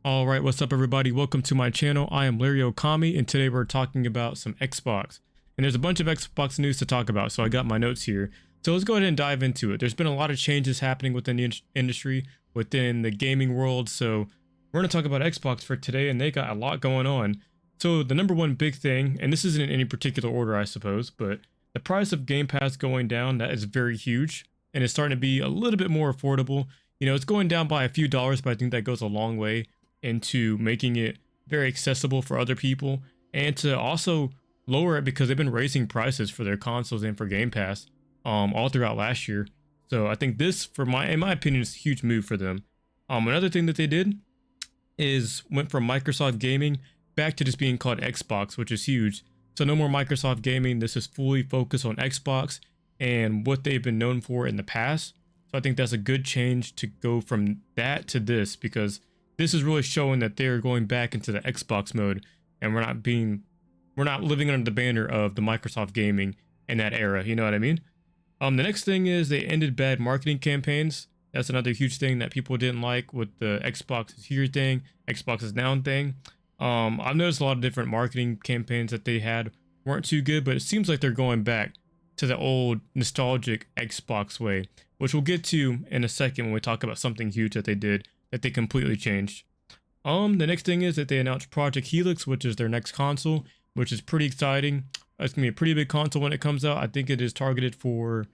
All right, what's up everybody? Welcome to my channel. I am Larry Okami and today we're talking about some Xbox. And there's a bunch of Xbox news to talk about, so I got my notes here. So let's go ahead and dive into it. There's been a lot of changes happening within the industry, within the gaming world. So we're going to talk about Xbox for today and they got a lot going on. So the number one big thing, and this isn't in any particular order I suppose, but the price of Game Pass going down, that is very huge. And it's starting to be a little bit more affordable. You know, it's going down by a few dollars, but I think that goes a long way into making it very accessible for other people and to also lower it because they've been raising prices for their consoles and for Game Pass all throughout last year. So I think this, in my opinion, is a huge move for them. Another thing that they did is went from Microsoft Gaming back to just being called Xbox, which is huge. So no more Microsoft Gaming. This is fully focused on Xbox and what they've been known for in the past. So I think that's a good change to go from that to this, because this is really showing that they're going back into the Xbox mode and we're not living under the banner of the Microsoft Gaming in that era. You know what I mean? The next thing is they ended bad marketing campaigns. That's another huge thing that people didn't like with the Xbox is here thing, Xbox is down thing. I've noticed a lot of different marketing campaigns that they had weren't too good, but it seems like they're going back to the old nostalgic Xbox way, which we'll get to in a second when we talk about something huge that they did that they completely changed. The next thing is that they announced Project Helix, which is their next console, which is pretty exciting. It's gonna be a pretty big console when it comes out. I think it is targeted for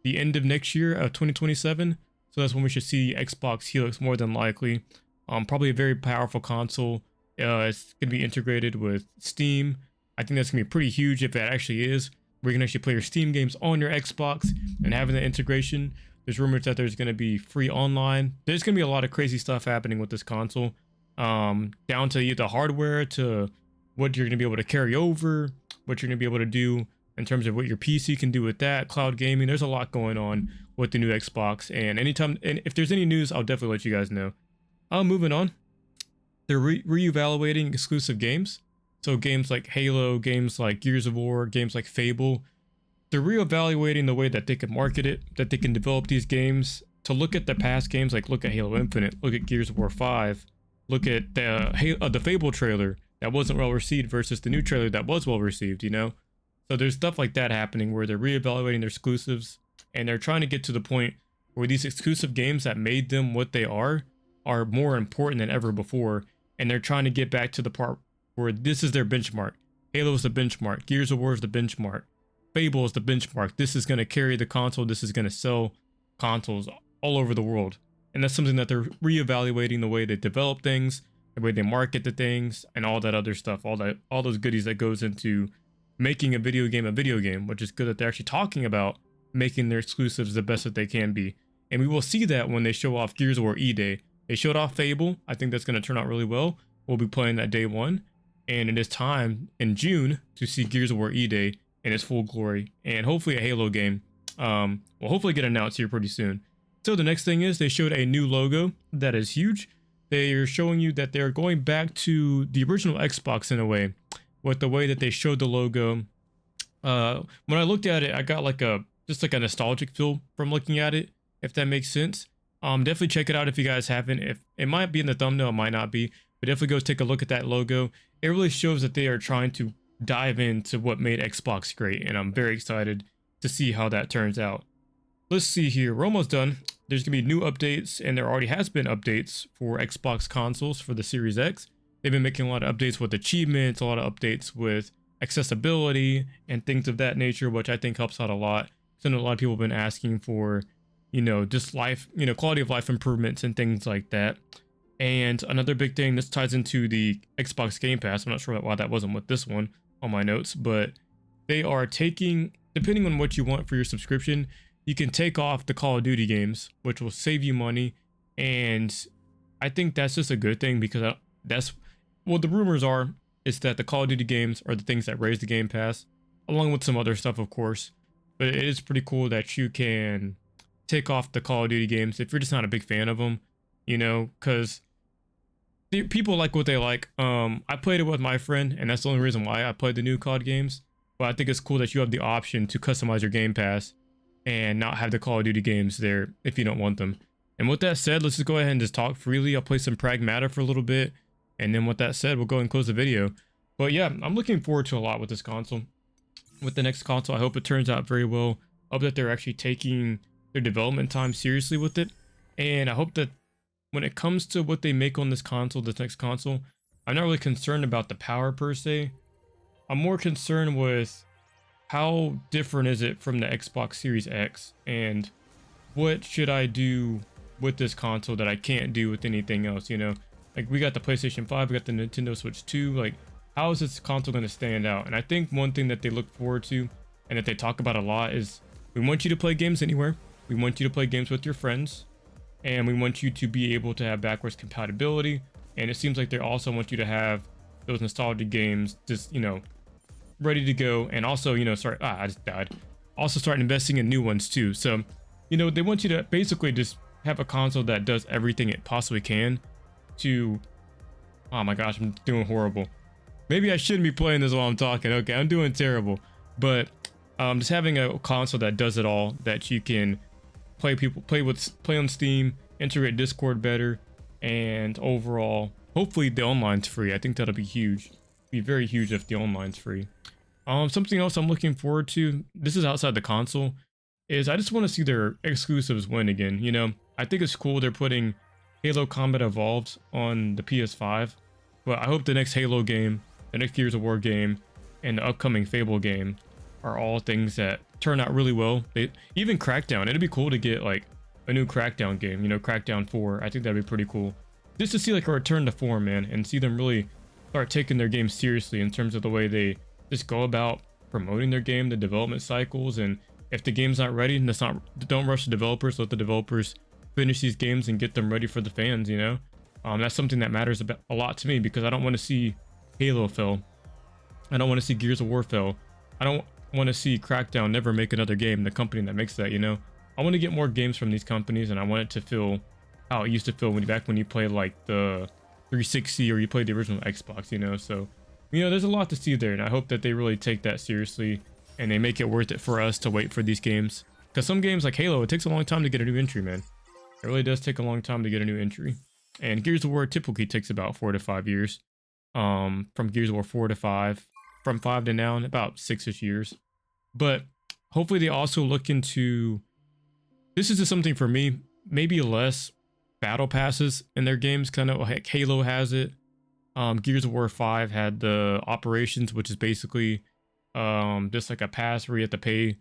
the end of next year of 2027. So that's when we should see Xbox Helix more than likely. Probably a very powerful console. It's gonna be integrated with Steam. I think that's gonna be pretty huge if that actually is. Where you can actually play your Steam games on your Xbox and having the integration. There's rumors that there's going to be free online. There's going to be a lot of crazy stuff happening with this console, down to the hardware, to what you're going to be able to carry over, what you're going to be able to do in terms of what your PC can do with that, cloud gaming. There's a lot going on with the new Xbox, and if there's any news, I'll definitely let you guys know. Moving on, they're reevaluating exclusive games. So games like Halo, games like Gears of War, games like Fable, they're reevaluating the way that they can market it, that they can develop these games, to look at the past games, like look at Halo Infinite, look at Gears of War 5, look at the Fable trailer that wasn't well received versus the new trailer that was well received, you know? So there's stuff like that happening where they're reevaluating their exclusives and they're trying to get to the point where these exclusive games that made them what they are more important than ever before. And they're trying to get back to the part where this is their benchmark. Halo is the benchmark. Gears of War is the benchmark. Fable is the benchmark. This is going to carry the console. This is going to sell consoles all over the world. And that's something that they're reevaluating, the way they develop things, the way they market the things, and all that other stuff, all those goodies that goes into making a video game, which is good that they're actually talking about making their exclusives the best that they can be. And we will see that when they show off Gears of War E-Day. They showed off Fable. I think that's going to turn out really well. We'll be playing that day one. And it is time in June to see Gears of War E-Day in its full glory, and hopefully a Halo game will hopefully get announced here pretty soon. So the next thing is they showed a new logo that is huge. They are showing you that they're going back to the original Xbox in a way, with the way that they showed the logo. When I looked at it, I got just like a nostalgic feel from looking at it, if that makes sense. Definitely check it out if you guys haven't. If it might be in the thumbnail, it might not be, but definitely go take a look at that logo. It really shows that they are trying to dive into what made Xbox great, and I'm very excited to see how that turns out. Let's see here, we're almost done. There's gonna be new updates, and there already has been updates for Xbox consoles for the Series X. They've been making a lot of updates with achievements, a lot of updates with accessibility and things of that nature, which I think helps out a lot. So I know a lot of people have been asking for, you know, just life, you know, quality of life improvements and things like that. And another big thing, this ties into the Xbox Game Pass. I'm not sure why that wasn't with this one on my notes, but they are taking, depending on what you want for your subscription, you can take off the Call of Duty games, which will save you money. And I think that's just a good thing, because that's what the rumors are, is that the Call of Duty games are the things that raise the Game Pass, along with some other stuff, of course. But it is pretty cool that you can take off the Call of Duty games if you're just not a big fan of them, you know, because people like what they like. I played it with my friend, and that's the only reason why I played the new COD games. But I think it's cool that you have the option to customize your Game Pass and not have the Call of Duty games there if you don't want them. And with that said, let's just go ahead and just talk freely. I'll play some Pragmata for a little bit, and then with that said, we'll go and close the video. But yeah, I'm looking forward to a lot with this console. With the next console, I hope it turns out very well. I hope that they're actually taking their development time seriously with it. And I hope that when it comes to what they make on this console, this next console, I'm not really concerned about the power per se. I'm more concerned with how different is it from the Xbox Series X, and what should I do with this console that I can't do with anything else, you know? Like, we got the PlayStation 5, we got the Nintendo Switch 2, like, how is this console going to stand out? And I think one thing that they look forward to, and that they talk about a lot, is we want you to play games anywhere. We want you to play games with your friends, and we want you to be able to have backwards compatibility. And it seems like they also want you to have those nostalgia games just, you know, ready to go. And also, you know, I just died. Also start investing in new ones too. So, you know, they want you to basically just have a console that does everything it possibly can to, oh my gosh, I'm doing horrible. Maybe I shouldn't be playing this while I'm talking. Okay, I'm doing terrible. But just having a console that does it all, that you can play on Steam, integrate Discord better, and overall, hopefully the online's free. I think that'll be huge. Be very huge if the online's free. Something else I'm looking forward to, this is outside the console, is I just want to see their exclusives win again. You know, I think it's cool they're putting Halo Combat Evolved on the PS5, but I hope the next Halo game, the next Gears of War game, and the upcoming Fable game are all things that turn out really well. Even Crackdown, it'd be cool to get like a new Crackdown game, you know, Crackdown 4. I think that'd be pretty cool. Just to see like a return to form, man, and see them really start taking their game seriously in terms of the way they just go about promoting their game, the development cycles. And if the game's not ready, don't rush the developers. Let the developers finish these games and get them ready for the fans, you know? That's something that matters a lot to me, because I don't want to see Halo fail. I don't want to see Gears of War fail. I don't want to see Crackdown never make another game, the company that makes that, you know? I want to get more games from these companies, and I want it to feel how it used to feel back when you played like the 360 or you played the original Xbox, you know? So, you know, there's a lot to see there, and I hope that they really take that seriously and they make it worth it for us to wait for these games. Because some games like Halo, it takes a long time to get a new entry, man. It really does take a long time to get a new entry. And Gears of War typically takes about 4 to 5 years. From Gears of War 4 to 5. From 5 to now, about 6-ish years. But hopefully they also look into... This is just something for me, maybe less battle passes in their games, kind of like Halo has it. Gears of War 5 had the operations, which is basically just like a pass where you have to pay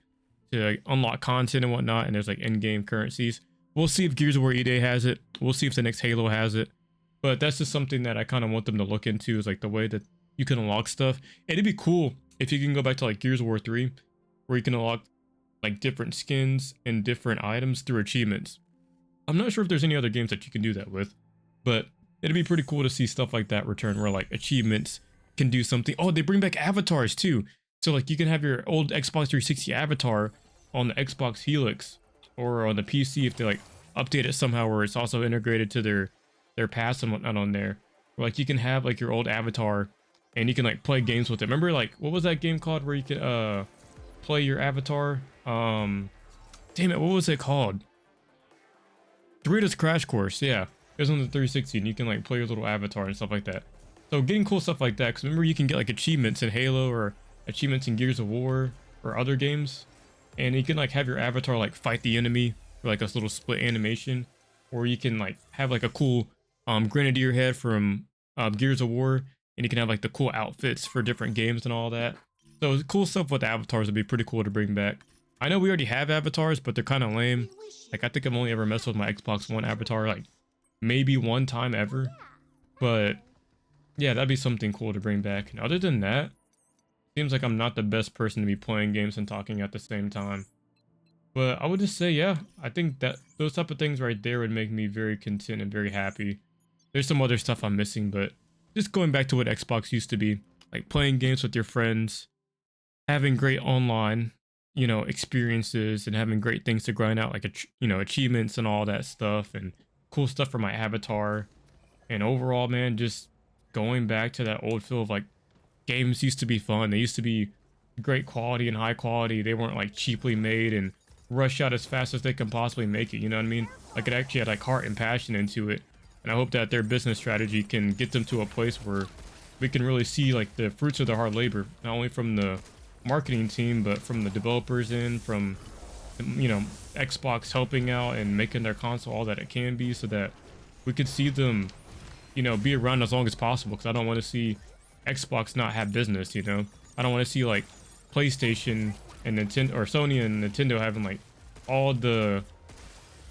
to like, unlock content and whatnot, and there's like in-game currencies. We'll see if Gears of War E-Day has it. We'll see if the next Halo has it. But that's just something that I kind of want them to look into, is like the way that you can unlock stuff. It'd be cool if you can go back to like Gears of War 3, where you can unlock like different skins and different items through achievements. I'm not sure if there's any other games that you can do that with, but it'd be pretty cool to see stuff like that return, where like achievements can do something. Oh, they bring back avatars too. So like you can have your old Xbox 360 avatar on the Xbox Helix, or on the PC if they like update it somehow where it's also integrated to their pass and whatnot on there. Or like you can have like your old avatar and you can like play games with it. Remember like, what was that game called where you could play your avatar? Damn it, what was it called? Doritos Crash Course, yeah. It was on the 360 and you can like play your little avatar and stuff like that. So getting cool stuff like that, because remember you can get like achievements in Halo or achievements in Gears of War or other games. And you can like have your avatar like fight the enemy, or like a little split animation. Or you can like have like a cool grenadier head from Gears of War, and you can have like the cool outfits for different games and all that. So cool stuff with avatars would be pretty cool to bring back. I know we already have avatars, but they're kind of lame. Like I think I've only ever messed with my Xbox One avatar like maybe one time ever. But yeah, that'd be something cool to bring back. And other than that, seems like I'm not the best person to be playing games and talking at the same time. But I would just say, yeah, I think that those type of things right there would make me very content and very happy. There's some other stuff I'm missing, but just going back to what Xbox used to be, like playing games with your friends, having great online, you know, experiences, and having great things to grind out, like, you know, achievements and all that stuff, and cool stuff for my avatar. And overall, man, just going back to that old feel of like, games used to be fun. They used to be great quality and high quality. They weren't like cheaply made and rushed out as fast as they can possibly make it. You know what I mean? Like it actually had like heart and passion into it. And I hope that their business strategy can get them to a place where we can really see like the fruits of their hard labor, not only from the marketing team, but from the developers from, you know, Xbox helping out and making their console all that it can be, so that we could see them, you know, be around as long as possible. Because I don't want to see Xbox not have business, you know. I don't want to see like PlayStation and Nintendo, or Sony and Nintendo, having like all the,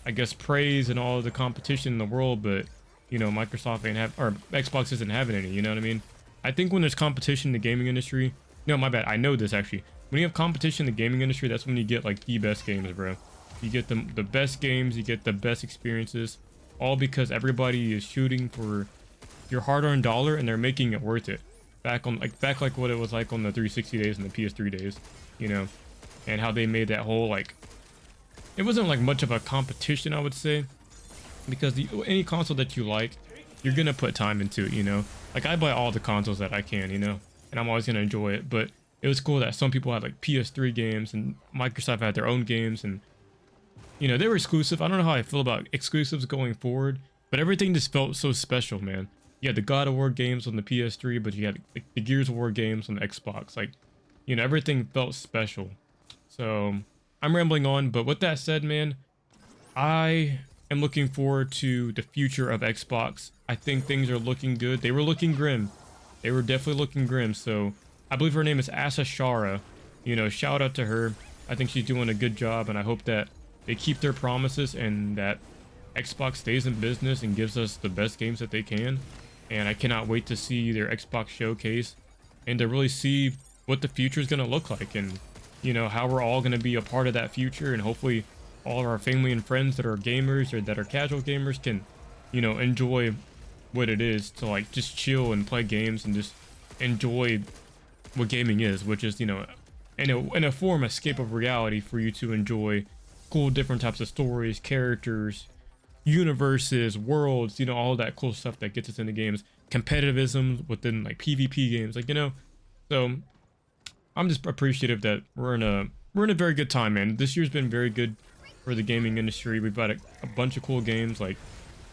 I guess, praise and all the competition in the world, but you know, Microsoft ain't have, or Xbox isn't having any, you know what I mean? I think when there's competition in the gaming industry, no, my bad, I know this actually. When you have competition in the gaming industry, that's when you get like the best games, bro. You get the best games, you get the best experiences, all because everybody is shooting for your hard-earned dollar and they're making it worth it. Back like what it was like on the 360 days and the PS3 days, you know, and how they made that whole, like, it wasn't like much of a competition, I would say, because any console that you like, you're gonna put time into it, you know. Like I buy all the consoles that I can, you know, and I'm always gonna enjoy it. But it was cool that some people had like PS3 games and Microsoft had their own games, and you know, they were exclusive. I don't know how I feel about exclusives going forward, but everything just felt so special, man. You had the God of War games on the PS3, but you had like, the Gears of War games on the Xbox. Like, you know, everything felt special. So I'm rambling on, but with that said, man, I am looking forward to the future of Xbox. I think things are looking good. They were looking grim. They were definitely looking grim. So I believe her name is Asa Shara. You know, shout out to her. I think she's doing a good job, and I hope that they keep their promises and that Xbox stays in business and gives us the best games that they can. And I cannot wait to see their Xbox showcase and to really see what the future is going to look like, and you know, how we're all going to be a part of that future, and hopefully all of our family and friends that are gamers or that are casual gamers can, you know, enjoy what it is to like just chill and play games and just enjoy what gaming is, which is, you know, in a form escape of reality for you to enjoy cool different types of stories, characters, universes, worlds, you know, all that cool stuff that gets us into games, competitivism within like PvP games, like, you know. So I'm just appreciative that we're in a very good time, man. This year's been very good for the gaming industry. We've got a bunch of cool games like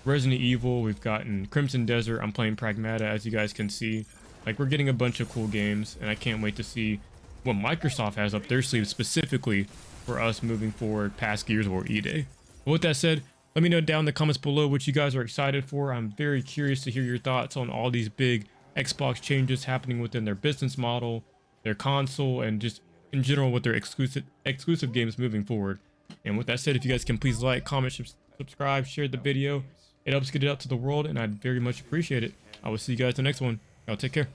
Resident Evil. We've gotten Crimson Desert. I'm playing Pragmata, as you guys can see. Like, we're getting a bunch of cool games, and I can't wait to see what Microsoft has up their sleeve specifically for us moving forward past Gears of War E-Day. But with that said, let me know down in the comments below what you guys are excited for. I'm very curious to hear your thoughts on all these big Xbox changes happening within their business model, their console, and just in general with their exclusive games moving forward. And with that said, if you guys can please like, comment, subscribe, share the video. It helps get it out to the world, and I'd very much appreciate it. I will see you guys in the next one. Y'all take care.